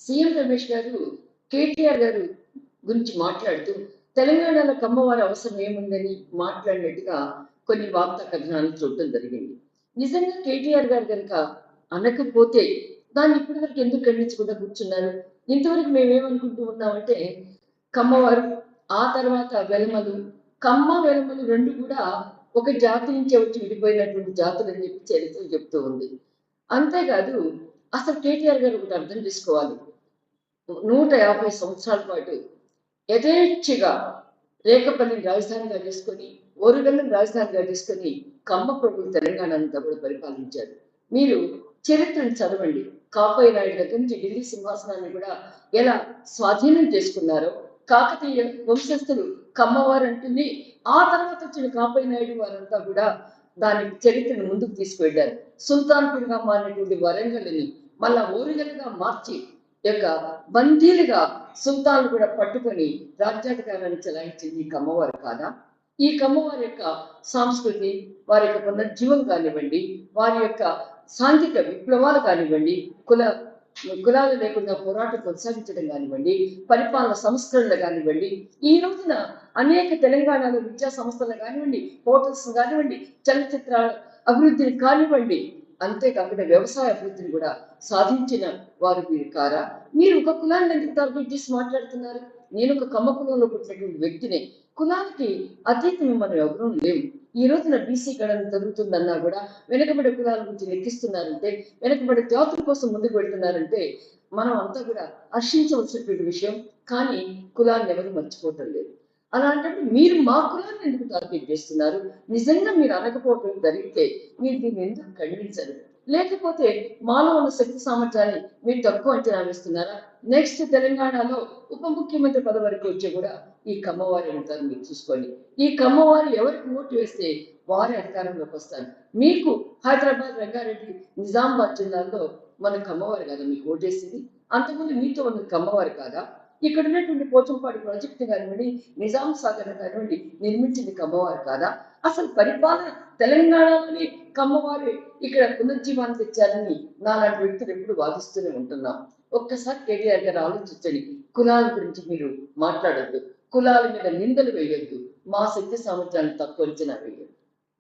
CM Ramesh గారు కేటీఆర్ గారు గురించి మాట్లాడుతూ తెలంగాణలో కమ్మవారి అవసరం ఏముందని మాట్లాడినట్టుగా కొన్ని వార్తా కథనాలు చూడటం జరిగింది. నిజంగా కేటీఆర్ గారు కనుక అనకపోతే దాన్ని ఇప్పటి వరకు ఎందుకు ఖండించకుండా కూర్చున్నారు? ఇంతవరకు మేమేమనుకుంటూ ఉన్నామంటే కమ్మవారు, ఆ తర్వాత వెలమలు, కమ్మ వెలమలు రెండు కూడా ఒక జాతి నుంచి వచ్చి విడిపోయినటువంటి జాతులు అని చెప్పి చరిత్ర చెప్తూ ఉంది. అంతేకాదు అసలు కేటీఆర్ గారు ఒకటి అర్థం చేసుకోవాలి. 150 సంవత్సరాల పాటు యథేచ్ఛగా రేకపల్లిని రాజధానిగా చేసుకొని, ఓరుగల్లుని రాజధానిగా చేసుకొని కమ్మ ప్రభులు తెలంగాణ అంతా కూడా పరిపాలించారు. మీరు చరిత్రను చదవండి. కాపయ్య నాయుడు దగ్గర నుంచి ఢిల్లీ సింహాసనాన్ని కూడా ఎలా స్వాధీనం చేసుకున్నారో, కాకతీయ వంశస్థులు కమ్మవారు అంటుంది. ఆ తర్వాత వచ్చిన కాపయ్య నాయుడు వారంతా కూడా దాని చరిత్రను ముందుకు తీసుకువెళ్ళారు. సుల్తాన్పూర్గా మారినటువంటి వరంగల్ని మళ్ళా ఓరుగల్లుగా మార్చి యొక్క బందీలుగా సుల్తాన్లు కూడా పట్టుకొని రాజ్యాధికారాన్ని చెలాయించింది ఈ కమ్మవారు కాదా? ఈ కమ్మవారి యొక్క సంస్కృతి, వారి యొక్క పునర్జీవం కానివ్వండి, వారి యొక్క సాంఘిక విప్లవాలు కానివ్వండి, కులాలు లేకుండా పోరాటం కొనసాగించడం కానివ్వండి, పరిపాలన సంస్కరణలు కానివ్వండి, ఈ రోజున అనేక తెలంగాణలో విద్యా సంస్థలు కానివ్వండి, హోటల్స్ కానివ్వండి, చలనచిత్రాల అభివృద్ధిని కానివ్వండి, అంతేకాకుండా వ్యవసాయ అభివృద్ధిని కూడా సాధించిన వారు మీరు కారా? మీరు ఒక కులాన్ని ఎందుకు టార్గెట్ చేసి మాట్లాడుతున్నారు? నేను ఒక కమ్మ కులంలో పుట్టినటువంటి వ్యక్తిని. కులానికి అతీతం మనం ఎవరూ లేవు. ఈ రోజున బీసీ గణన జరుగుతుందన్నా కూడా వెనుకబడే కులాల గురించి లెక్కిస్తున్నారంటే, వెనుకబడే జాతుల కోసం ముందుకు వెళ్తున్నారంటే మనం అంతా కూడా హర్షించవలసినటువంటి విషయం. కానీ కులాన్ని ఎవరు మర్చిపోవటం లేదు. అలాంటప్పుడు మీరు మా కులాన్ని ఎందుకు టార్గెట్ చేస్తున్నారు? నిజంగా మీరు అనకపోవటం జరిగితే మీరు దీన్ని ఎందుకు ఖండించరు? లేకపోతే మాలో ఉన్న శక్తి సామర్థ్యాన్ని మీరు తక్కువ అంచనా వేస్తున్నారా? నెక్స్ట్ తెలంగాణలో ఉప ముఖ్యమంత్రి పదవి వరకు వచ్చి కూడా ఈ కమ్మవారి ఉంటారు. మీరు చూసుకోండి. ఈ కమ్మవారు ఎవరికి ఓటు వేస్తే వారి అధికారంలోకి వస్తారు. మీకు హైదరాబాద్, రంగారెడ్డి, నిజామాబాద్ జిల్లాల్లో మన కమ్మవారు కదా మీకు ఓటేసింది. అంతకుముందు మీతో ఉన్న కమ్మవారు కాదా? ఇక్కడ ఉన్నటువంటి పోచంపాడు ప్రాజెక్టు కానివ్వండి, నిజాం సాగర్ కానివ్వండి, నిర్మించింది కమ్మవారు కాదా? అసలు పరిపాలన తెలంగాణలోని కమ్మవారు ఇక్కడ పునర్జీవాన్ని తెచ్చారని నాలాంటి వ్యక్తులు ఎప్పుడు వాదిస్తూనే ఉంటున్నాం. ఒక్కసారి కేటీఆర్ గారు ఆలోచించండి. కులాల గురించి మీరు మాట్లాడద్దు, కులాల మీద నిందలు వేయొద్దు, మా శక్తి సామర్థ్యాన్ని తక్కువ అంచనా వేయొద్దు.